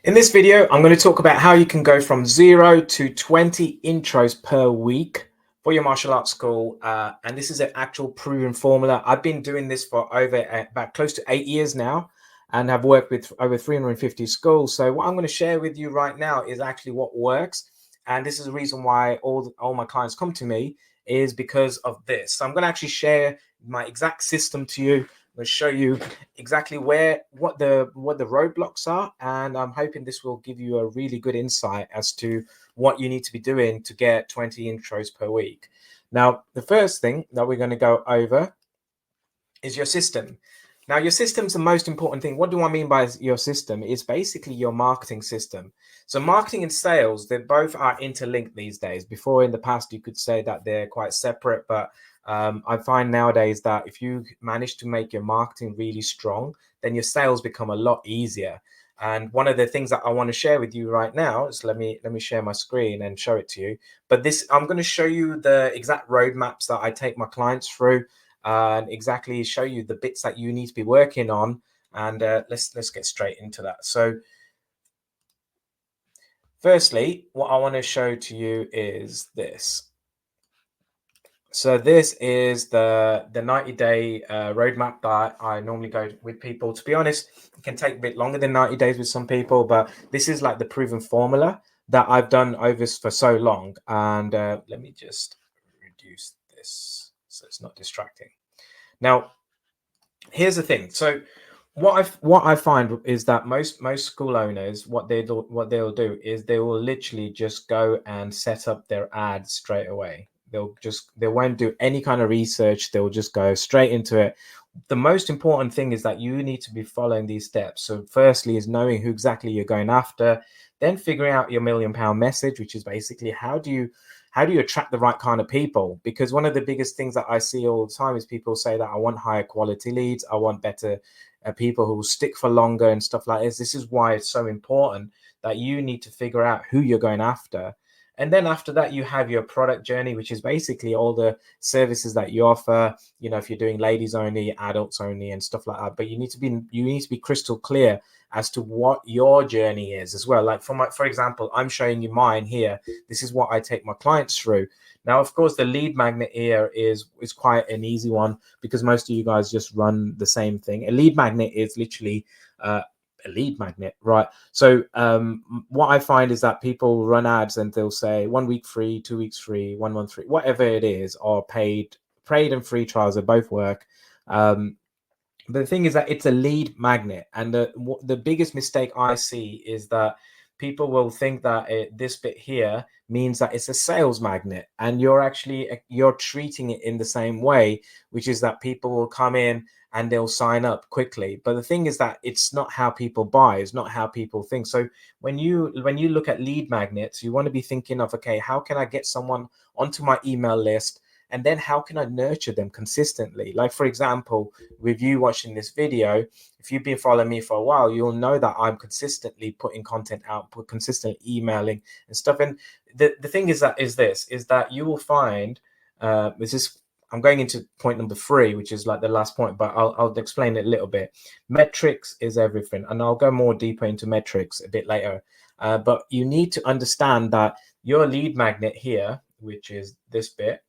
In this video, I'm going to talk about how you can go from 0 to 20 intros per week for your martial arts school. And this is an actual proven formula. I've been doing this for about close to 8 years now and have worked with over 350 schools. So what I'm going to share with you right now is actually what works. And this is the reason why all my clients come to me is because of this. So I'm going to actually share my exact system to you. I'm going to show you exactly what the roadblocks are, and I'm hoping this will give you a really good insight as to what you need to be doing to get 20 intros per week. Now, the first thing that we're going to go over is your system. Now, your system's the most important thing. What do I mean by your system? It's basically your marketing system. So marketing and sales, they both are interlinked these days. Before, in the past, you could say that they're quite separate, but I find nowadays that if you manage to make your marketing really strong, then your sales become a lot easier. And one of the things that I want to share with you right now is let me share my screen and show it to you. But this, I'm going to show you the exact roadmaps that I take my clients through and exactly show you the bits that you need to be working on. And let's get straight into that. So firstly, what I want to show to you is this. So this is the 90-day roadmap that I normally go with people. To be honest, it can take a bit longer than 90 days with some people, but this is like the proven formula that I've done over for so long. And let me just reduce this so it's not distracting. Now, here's the thing. So what I find is that most school owners, what they'll do is they will literally just go and set up their ads straight away. They won't do any kind of research. They'll just go straight into it. The most important thing is that you need to be following these steps. So firstly is knowing who exactly you're going after, then figuring out your £1 million message, which is basically how do you attract the right kind of people? Because one of the biggest things that I see all the time is people say that I want higher quality leads, I want better people who will stick for longer and stuff like this. This is why it's so important that you need to figure out who you're going after. And then after that, you have your product journey, which is basically all the services that you offer. You know, if you're doing ladies only, adults only, and stuff like that. But you need to be crystal clear as to what your journey is as well. Like for example, I'm showing you mine here. This is what I take my clients through. Now, of course, the lead magnet here is quite an easy one because most of you guys just run the same thing. A lead magnet is literally a lead magnet, right? So what I find is that people run ads and they'll say 1 week free, 2 weeks free, 1 month free, whatever it is, or paid and free trials. They both work. But the thing is that it's a lead magnet, and the biggest mistake I see is that people will think that this bit here means that it's a sales magnet, and you're treating it in the same way, which is that people will come in and they'll sign up quickly. But the thing is that it's not how people buy, it's not how people think. So when you look at lead magnets, you want to be thinking of, okay, how can I get someone onto my email list? And then how can I nurture them consistently? Like, for example, with you watching this video, if you've been following me for a while, you'll know that I'm consistently putting content out, consistently emailing and stuff. And the thing is that you will find I'm going into point number 3, which is like the last point, but I'll explain it a little bit. Metrics is everything, and I'll go more deeper into metrics a bit later. But you need to understand that your lead magnet here, which is this bit,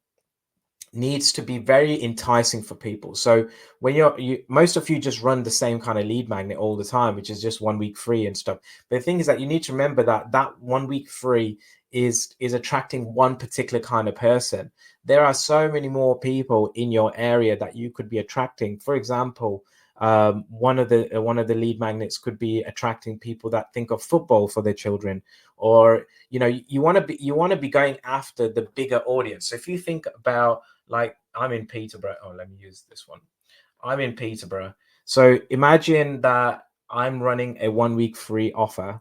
needs to be very enticing for people. So when most of you just run the same kind of lead magnet all the time, which is just 1 week free and stuff. But the thing is that you need to remember that 1 week free is attracting one particular kind of person. There are so many more people in your area that you could be attracting. For example, one of the lead magnets could be attracting people that think of football for their children, or you want to be going after the bigger audience. So if you think about, like, I'm in Peterborough. Oh, let me use this one. I'm in Peterborough. So imagine that I'm running a 1 week free offer.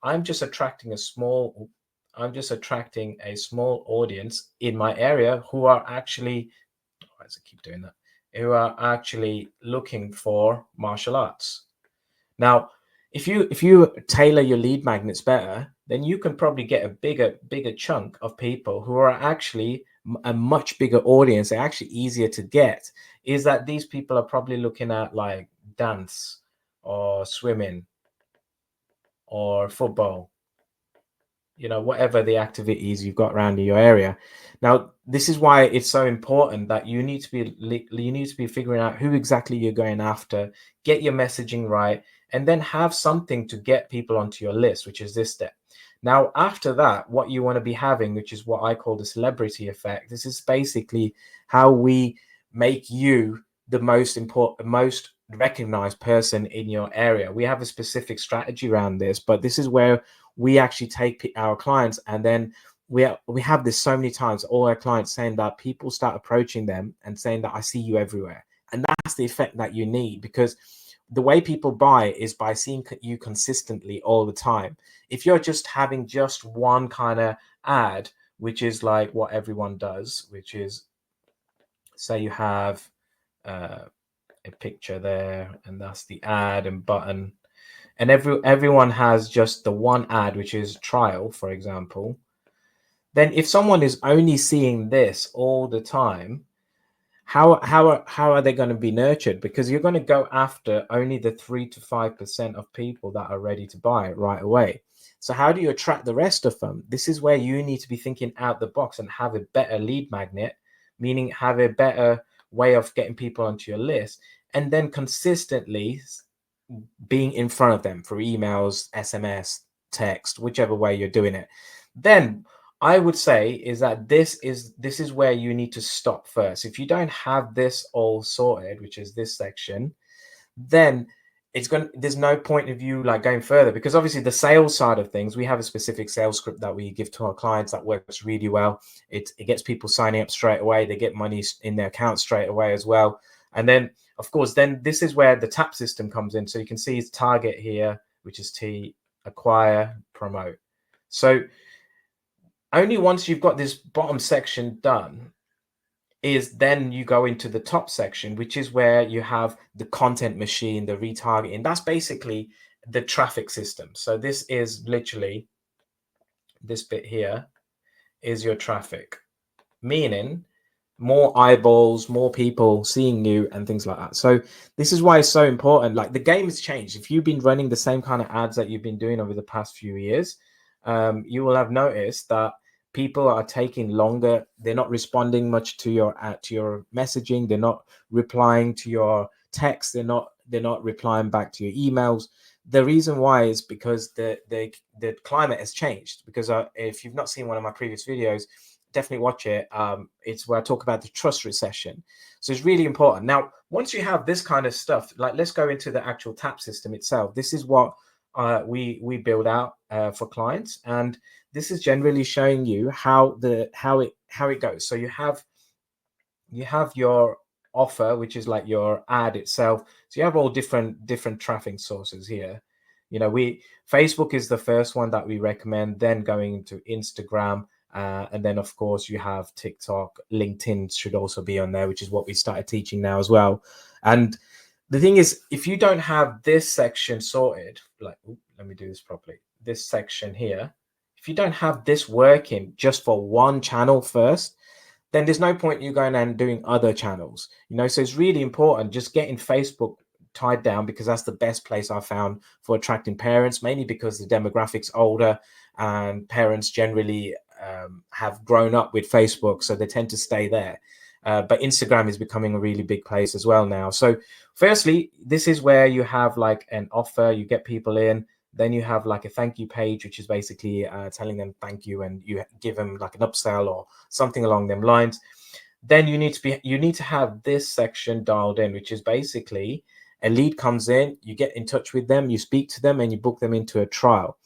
I'm just attracting a small audience in my area who are actually, why does it keep doing that? Who are actually looking for martial arts. Now, if you tailor your lead magnets better, then you can probably get a bigger chunk of people who are actually a much bigger audience. They're actually easier to get. Is that these people are probably looking at like dance or swimming or football, whatever the activities you've got around in your area. Now, this is why it's so important that you need to be figuring out who exactly you're going after, get your messaging right, and then have something to get people onto your list, which is this step. Now, after that, what you want to be having, which is what I call the celebrity effect. This is basically how we make you the most important, most recognized person in your area. We have a specific strategy around this, but this is where we actually take our clients, and then we have this so many times, all our clients saying that people start approaching them and saying that I see you everywhere. And that's the effect that you need, because the way people buy is by seeing you consistently all the time. If you're just having just one kind of ad, which is like what everyone does, which is, say you have a picture there, and that's the ad and button, and everyone has just the one ad, which is trial, for example, then if someone is only seeing this all the time, how are they going to be nurtured? Because you're going to go after only the 3 to 5% of people that are ready to buy it right away. So how do you attract the rest of them? This is where you need to be thinking out the box and have a better lead magnet, meaning have a better way of getting people onto your list, and then consistently being in front of them for emails, SMS, text, whichever way you're doing it. Then I would say is that this is where you need to stop first. If you don't have this all sorted, which is this section, then there's no point of you like going further, because obviously the sales side of things, we have a specific sales script that we give to our clients that works really well. It gets people signing up straight away. They get money in their account straight away as well. And then of course, then this is where the tap system comes in. So you can see his target here, which is T, acquire, promote. So only once you've got this bottom section done is then you go into the top section, which is where you have the content machine, the retargeting. That's basically the traffic system. So this is literally, this bit here is your traffic, meaning more eyeballs, more people seeing you and things like that. So this is why it's so important. Like, the game has changed. If you've been running the same kind of ads that you've been doing over the past few years, you will have noticed that people are taking longer. They're not responding much to your messaging. They're not replying to your text. They're not replying back to your emails. The reason why is because the climate has changed. Because if you've not seen one of my previous videos, definitely watch it. It's where I talk about the trust recession. So it's really important. Now, once you have this kind of stuff, like, let's go into the actual tap system itself. This is what we build out for clients, and this is generally showing you how it goes. So you have your offer, which is like your ad itself. So you have all different traffic sources here. Facebook is the first one that we recommend, then going into Instagram, and then of course you have TikTok. LinkedIn should also be on there, which is what we started teaching now as well. And the thing is, if you don't have this section sorted, like, let me do this properly, this section here, if you don't have this working just for one channel first, then there's no point you going and doing other channels. So it's really important just getting Facebook tied down, because that's the best place I found for attracting parents, mainly because the demographic's older and parents generally have grown up with Facebook, so they tend to stay there. But Instagram is becoming a really big place as well now. So firstly, this is where you have like an offer, you get people in. Then you have like a thank you page, which is basically telling them thank you, and you give them like an upsell or something along them lines. Then you need to have this section dialed in, which is basically a lead comes in, you get in touch with them, you speak to them, and you book them into a trial.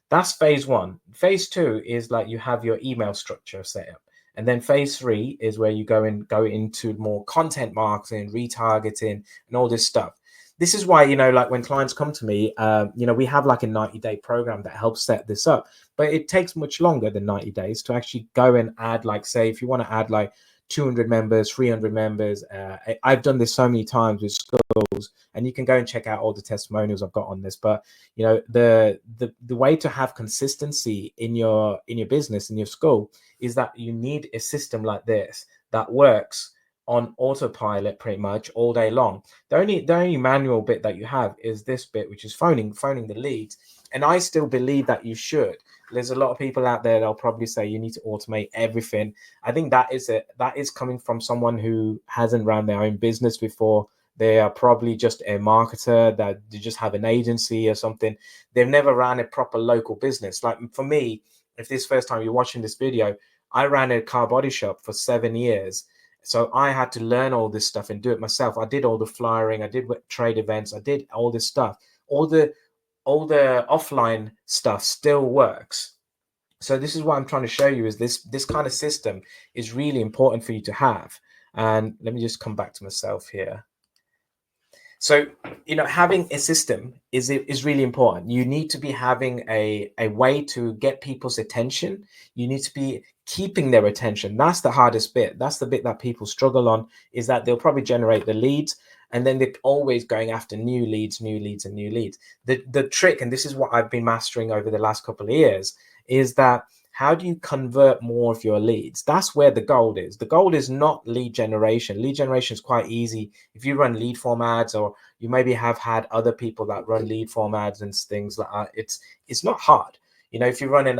That's phase one. Phase two is like you have your email structure set up. And then phase three is where you go into more content marketing, retargeting, and all this stuff. This is why, like when clients come to me, we have like a 90-day program that helps set this up. But it takes much longer than 90 days to actually go and add, like, say, if you want to add like 200 members, 300 members. I've done this so many times with schools, and you can go and check out all the testimonials I've got on this. But the way to have consistency in your business, in your school, is that you need a system like this that works on autopilot pretty much all day long. The only manual bit that you have is this bit, which is phoning the leads. And I still believe that you should. There's a lot of people out there, they'll probably say you need to automate everything. I think that is it. That is coming from someone who hasn't run their own business before. They are probably just a marketer, that they just have an agency or something. They've never ran a proper local business. Like for me, if this is the first time you're watching this video, I ran a car body shop for 7 years. So I had to learn all this stuff and do it myself. I did all the flyering, I did trade events, I did all this stuff. All the offline stuff still works. So this is what I'm trying to show you, is this kind of system is really important for you to have. And let me just come back to myself here. So, having a system is really important. You need to be having a way to get people's attention. You need to be keeping their attention. That's the hardest bit. That's the bit that people struggle on, is that they'll probably generate the leads, and then they're always going after new leads, and new leads. The trick, and this is what I've been mastering over the last couple of years, is that how do you convert more of your leads? That's where the gold is. The gold is not lead generation. Lead generation is quite easy. If you run lead form ads, or you maybe have had other people that run lead form ads and things like that, it's not hard. If you're running,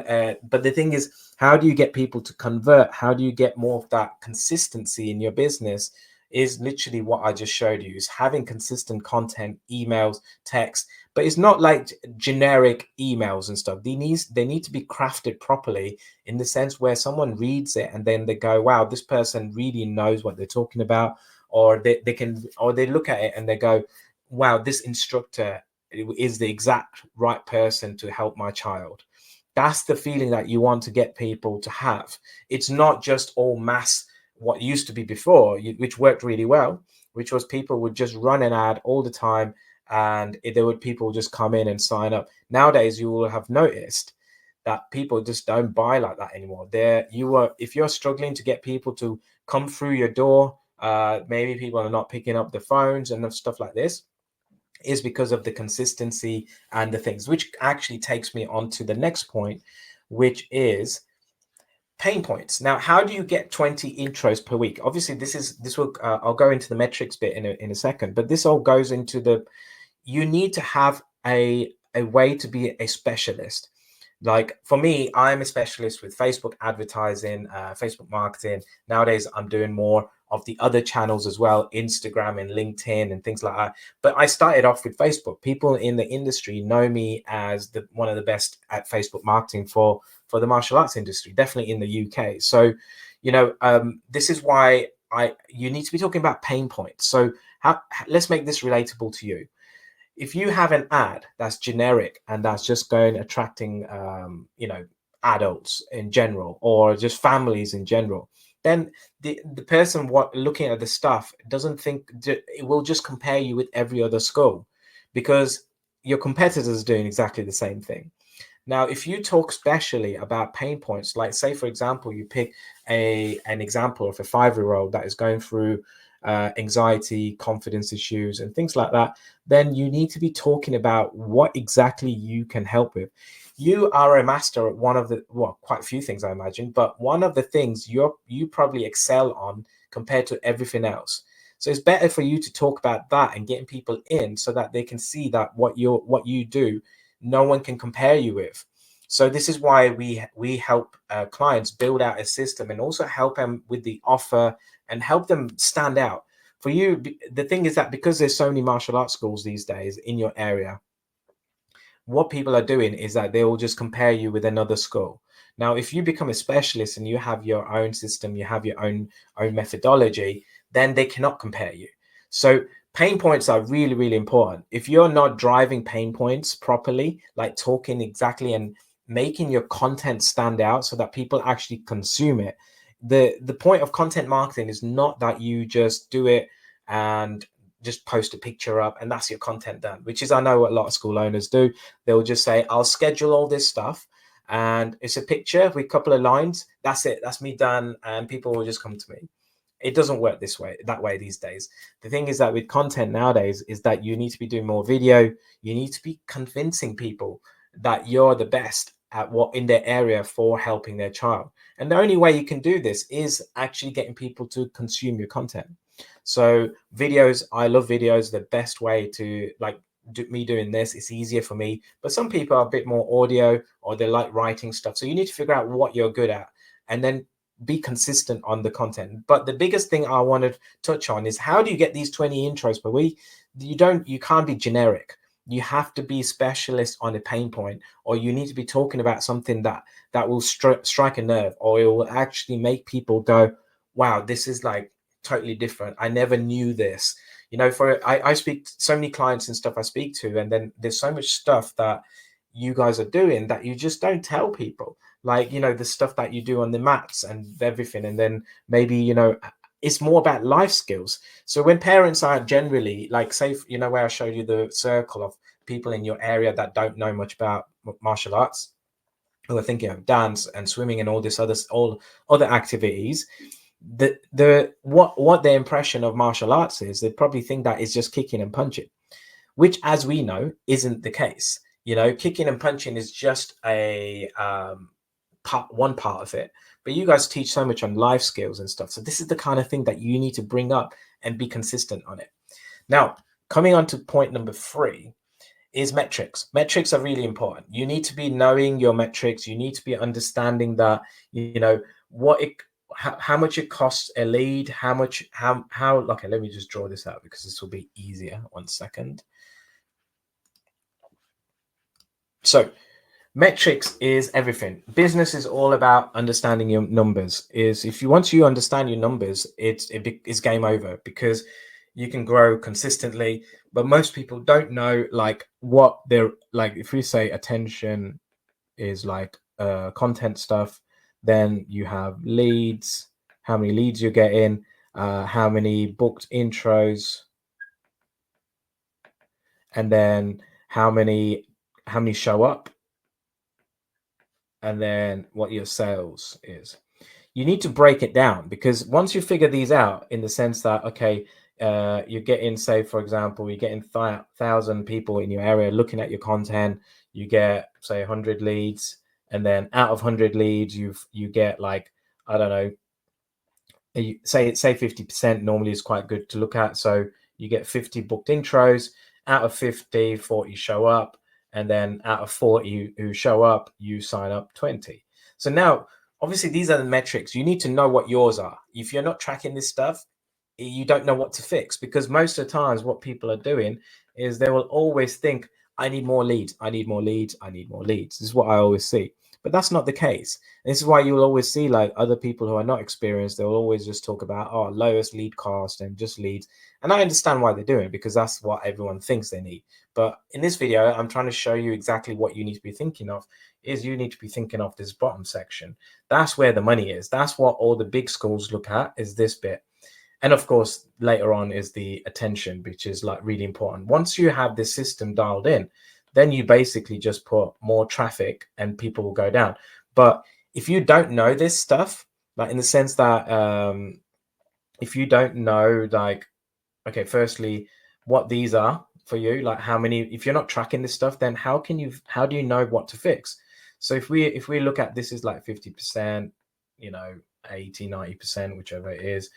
but the thing is, how do you get people to convert? How do you get more of that consistency in your business? Is literally what I just showed you, is having consistent content, emails, text, but it's not like generic emails and stuff. They need to be crafted properly, in the sense where someone reads it and then they go, wow, this person really knows what they're talking about. Or they look at it and they go, wow, this instructor is the exact right person to help my child. That's the feeling that you want to get people to have. It's not just all mass, what used to be before, which worked really well, which was people would just run an ad all the time, and people just come in and sign up. Nowadays, you will have noticed that people just don't buy like that anymore. If you're struggling to get people to come through your door, maybe people are not picking up the phones and stuff like this, is because of the consistency and the things, which actually takes me on to the next point, which is pain points. Now, how do you get 20 intros per week? Obviously, I'll go into the metrics bit in a second, but this all goes into you need to have a way to be a specialist. Like for me, I'm a specialist with Facebook advertising, Facebook marketing. Nowadays, I'm doing more of the other channels as well, Instagram and LinkedIn and things like that. But I started off with Facebook. People in the industry know me as one of the best at Facebook marketing for the martial arts industry, definitely in the UK. So, this is why you need to be talking about pain points. So let's make this relatable to you. If you have an ad that's generic and that's just attracting, adults in general, or just families in general, then the person looking at the stuff doesn't think, it will just compare you with every other school, because your competitors are doing exactly the same thing. Now, if you talk specially about pain points, like say, for example, you pick an example of a 5-year-old that is going through anxiety, confidence issues, and things like that, then you need to be talking about what exactly you can help with. You are a master at quite a few things, I imagine, but one of the things you probably excel on compared to everything else. So it's better for you to talk about that and getting people in, so that they can see that what you do, no one can compare you with. So this is why we help clients build out a system, and also help them with the offer and help them stand out. For you, the thing is that because there's so many martial arts schools these days in your area, what people are doing is that they will just compare you with another school. Now, if you become a specialist and you have your own system, you have your own methodology, then they cannot compare you. So pain points are really, really important. If you're not driving pain points properly, like talking exactly and making your content stand out so that people actually consume it. The point of content marketing is not that you just do it and just post a picture up and that's your content done, which is, I know what a lot of school owners do. They'll just say, I'll schedule all this stuff and it's a picture with a couple of lines. That's it. That's me done. And people will just come to me. It doesn't work that way these days. The thing is that with content nowadays is that you need to be doing more video. You need to be convincing people that you're the best at what in their area for helping their child. And the only way you can do this is actually getting people to consume your content. So videos, I love videos. The best way to like me doing this, it's easier for me. But some people are a bit more audio, or they like writing stuff. So you need to figure out what you're good at and then be consistent on the content. But the biggest thing I want to touch on is, how do you get these 20 intros per week? You can't be generic. You have to be specialist on a pain point, or you need to be talking about something that will strike a nerve, or it will actually make people go, wow, this is like totally different. I never knew this. You know, I speak to so many clients and stuff I speak to, and then there's so much stuff that you guys are doing that you just don't tell people. Like, you know, the stuff that you do on the mats and everything. And then maybe, you know, it's more about life skills. So when parents are generally like, say, you know, where I showed you the circle of people in your area that don't know much about martial arts, who are thinking of dance and swimming and all other activities, what their impression of martial arts is, they probably think that is just kicking and punching, which, as we know, isn't the case. You know, kicking and punching is just one part of it, but you guys teach so much on life skills and stuff. So this is the kind of thing that you need to bring up and be consistent on it. Now, coming on to point number 3 is metrics. Metrics are really important. You need to be knowing your metrics. You need to be understanding that, you know, how much it costs a lead, okay, let me just draw this out because this will be easier. 1 second. So metrics is everything. Business is all about understanding your numbers. Once you understand your numbers, it's game over, because you can grow consistently. But most people don't know like what they're like. If we say attention is like content stuff, then you have leads, how many leads you get in, how many booked intros, and then how many show up, and then what your sales is. You need to break it down, because once you figure these out, in the sense that, okay, you're getting, say, for example, you're getting 1,000 people in your area looking at your content, you get, say, 100 leads, and then out of 100 leads, you get like, I don't know, say 50% normally is quite good to look at. So you get 50 booked intros. Out of 50, 40 show up, and then out of 40 who show up, you sign up 20. So now, obviously, these are the metrics. You need to know what yours are. If you're not tracking this stuff, you don't know what to fix, because most of the times what people are doing is they will always think, I need more leads, I need more leads, I need more leads. This is what I always see. But that's not the case. This is why you will always see like other people who are not experienced, they'll always just talk about, oh, lowest lead cost and just leads. And I understand why they're doing it, because that's what everyone thinks they need. But in this video, I'm trying to show you exactly what you need to be thinking of. Is you need to be thinking of this bottom section. That's where the money is. That's what all the big schools look at, is this bit. And of course, later on is the attention, which is like really important. Once you have this system dialed in, then you basically just put more traffic and people will go down. But if you don't know this stuff, like in the sense that if you don't know, like, okay, firstly, what these are for you, like how many, if you're not tracking this stuff, then how do you know what to fix? So if we look at this is like 50%, you know, 80, 90%, whichever it is,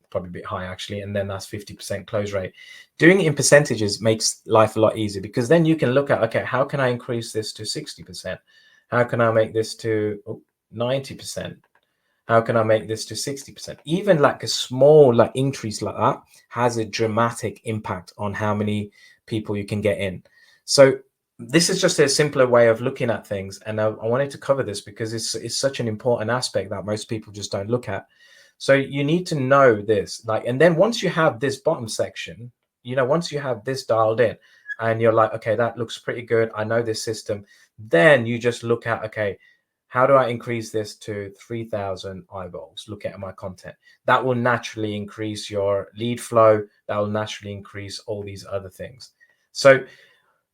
probably a bit high actually, and then that's 50% close rate. Doing it in percentages makes life a lot easier, because then you can look at, okay, how can I increase this to 60%? How can I make this to 90%? How can I make this to 60%? Even like a small like increase like that has a dramatic impact on how many people you can get in. So this is just a simpler way of looking at things. And I wanted to cover this because it's such an important aspect that most people just don't look at. So you need to know this, like, and then once you have this bottom section, you know, once you have this dialed in and you're like, okay, that looks pretty good, I know this system, then you just look at, okay, how do I increase this to 3,000 eyeballs? Look at my content. That will naturally increase your lead flow. That will naturally increase all these other things. So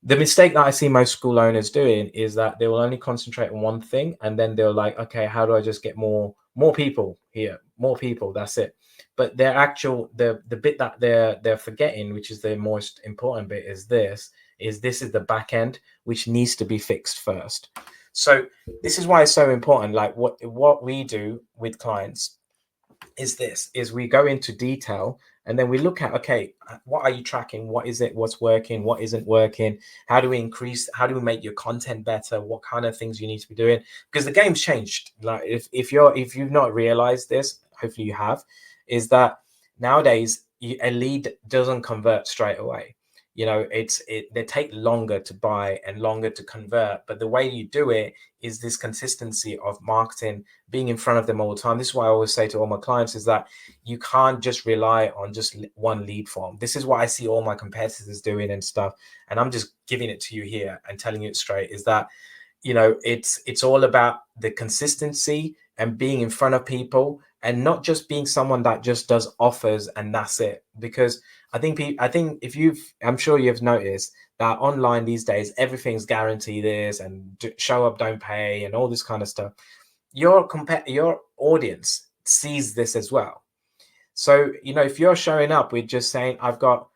the mistake that I see most school owners doing is that they will only concentrate on one thing, and then they're like, okay, how do I just get more people here, more people? That's it. But the bit that they're forgetting, which is the most important bit, is this is the back end, which needs to be fixed first. So this is why it's so important. Like what we do with clients is this, is we go into detail and then we look at, okay, what are you tracking? What is it? What's working? What isn't working? How do we increase? How do we make your content better? What kind of things you need to be doing? Because the game's changed. Like if you've not realized this, hopefully you have, is that nowadays a lead doesn't convert straight away. You know, they take longer to buy and longer to convert, but the way you do it is this consistency of marketing, being in front of them all the time. This is why I always say to all my clients is that you can't just rely on just one lead form. This is what I see all my competitors doing and stuff, and I'm just giving it to you here and telling you it straight, is that, you know, it's all about the consistency and being in front of people, and not just being someone that just does offers and that's it. Because I think if I'm sure you've noticed that online these days everything's guarantee this and show up, don't pay, and all this kind of stuff. Your audience sees this as well. So, you know, if you're showing up with just saying, I've got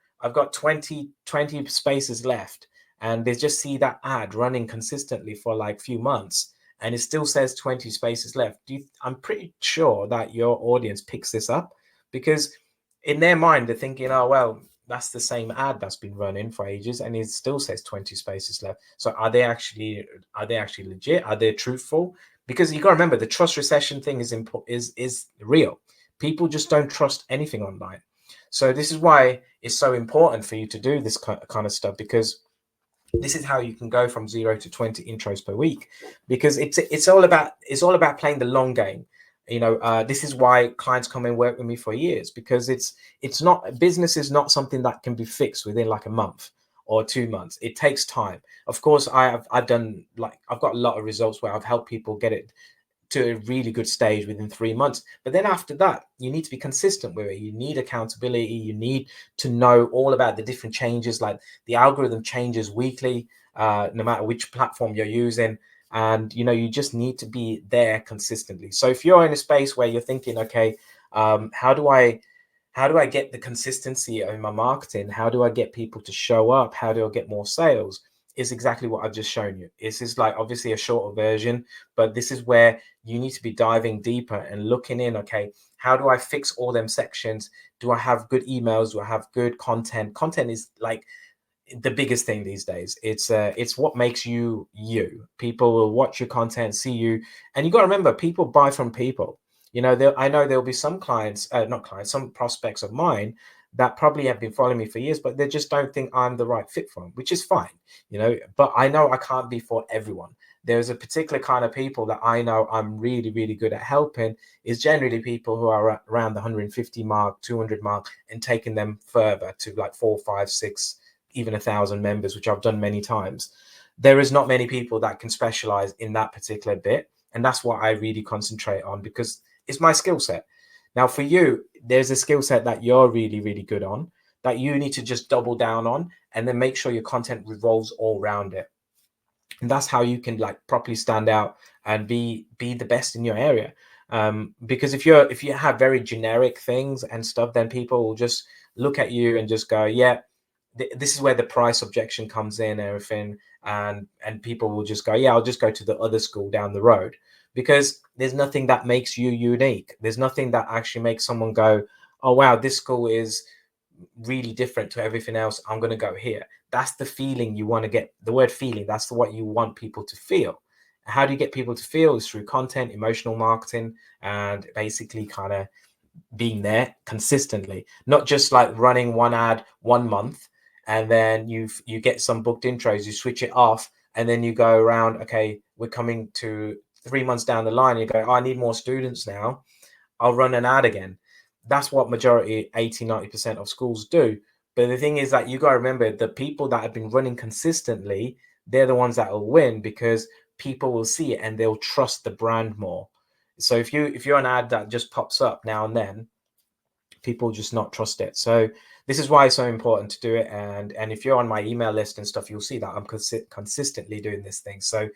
20 spaces left, and they just see that ad running consistently for like a few months, and it still says 20 spaces left, I'm pretty sure that your audience picks this up, because in their mind they're thinking, oh well, that's the same ad that's been running for ages and it still says 20 spaces left. So are they actually legit? Are they truthful? Because you got to remember, the trust recession thing is real. People just don't trust anything online. So this is why it's so important for you to do this kind of stuff, because this is how you can go from 0 to 20 intros per week, because it's all about playing the long game. You know, this is why clients come and work with me for years, because it's not, business is not something that can be fixed within like a month or 2 months. It takes time. Of course, I've done, like, I've got a lot of results where I've helped people get it to a really good stage within 3 months. But then after that, you need to be consistent with it. You need accountability. You need to know all about the different changes, like the algorithm changes weekly, no matter which platform you're using. And, you know, you just need to be there consistently. So if you're in a space where you're thinking, okay, how do I get the consistency in my marketing? How do I get people to show up? How do I get more sales? Is exactly what I've just shown you. This is like obviously a shorter version, but this is where you need to be diving deeper and looking in. Okay, how do I fix all them sections? Do I have good emails? Do I have good content? Content is like the biggest thing these days. It's what makes you you. People will watch your content, see you, and you got to remember, people buy from people. You know, I know there'll be some clients, not clients, some prospects of mine that probably have been following me for years, but they just don't think I'm the right fit for them, which is fine, you know. But I know I can't be for everyone. There's a particular kind of people that I know I'm really, really good at helping, is generally people who are around the 150 mark, 200 mark, and taking them further to like 4, 5, 6, even 1,000 members, which I've done many times. There is not many people that can specialize in that particular bit. And that's what I really concentrate on, because it's my skill set. Now, for you, there's a skill set that you're really, really good on, that you need to just double down on, and then make sure your content revolves all around it. And that's how you can like properly stand out and be the best in your area. Because if you have very generic things and stuff, then people will just look at you and just go, yeah, this is where the price objection comes in, everything. And people will just go, yeah, I'll just go to the other school down the road, because there's nothing that makes you unique. There's nothing that actually makes someone go, oh wow, this school is really different to everything else, I'm going to go here. That's the feeling you want to get. The word feeling, that's what you want people to feel. How do you get people to feel? Is through content, emotional marketing, and basically kind of being there consistently, not just like running one ad 1 month and then you get some booked intros, you switch it off, and then you go around, okay, we're coming to 3 months down the line, you go, oh, I need more students now, I'll run an ad again. That's what majority, 80-90% of schools do. But the thing is that you got to remember, the people that have been running consistently, they're the ones that will win, because people will see it and they'll trust the brand more. So if you're an ad that just pops up now and then, people just not trust it. So this is why it's so important to do it. And if you're on my email list and stuff, you'll see that I'm consistently doing this thing. So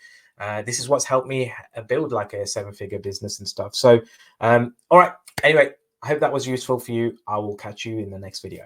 this is what's helped me build like a 7-figure business and stuff. So all right, anyway, I hope that was useful for you. I will catch you in the next video.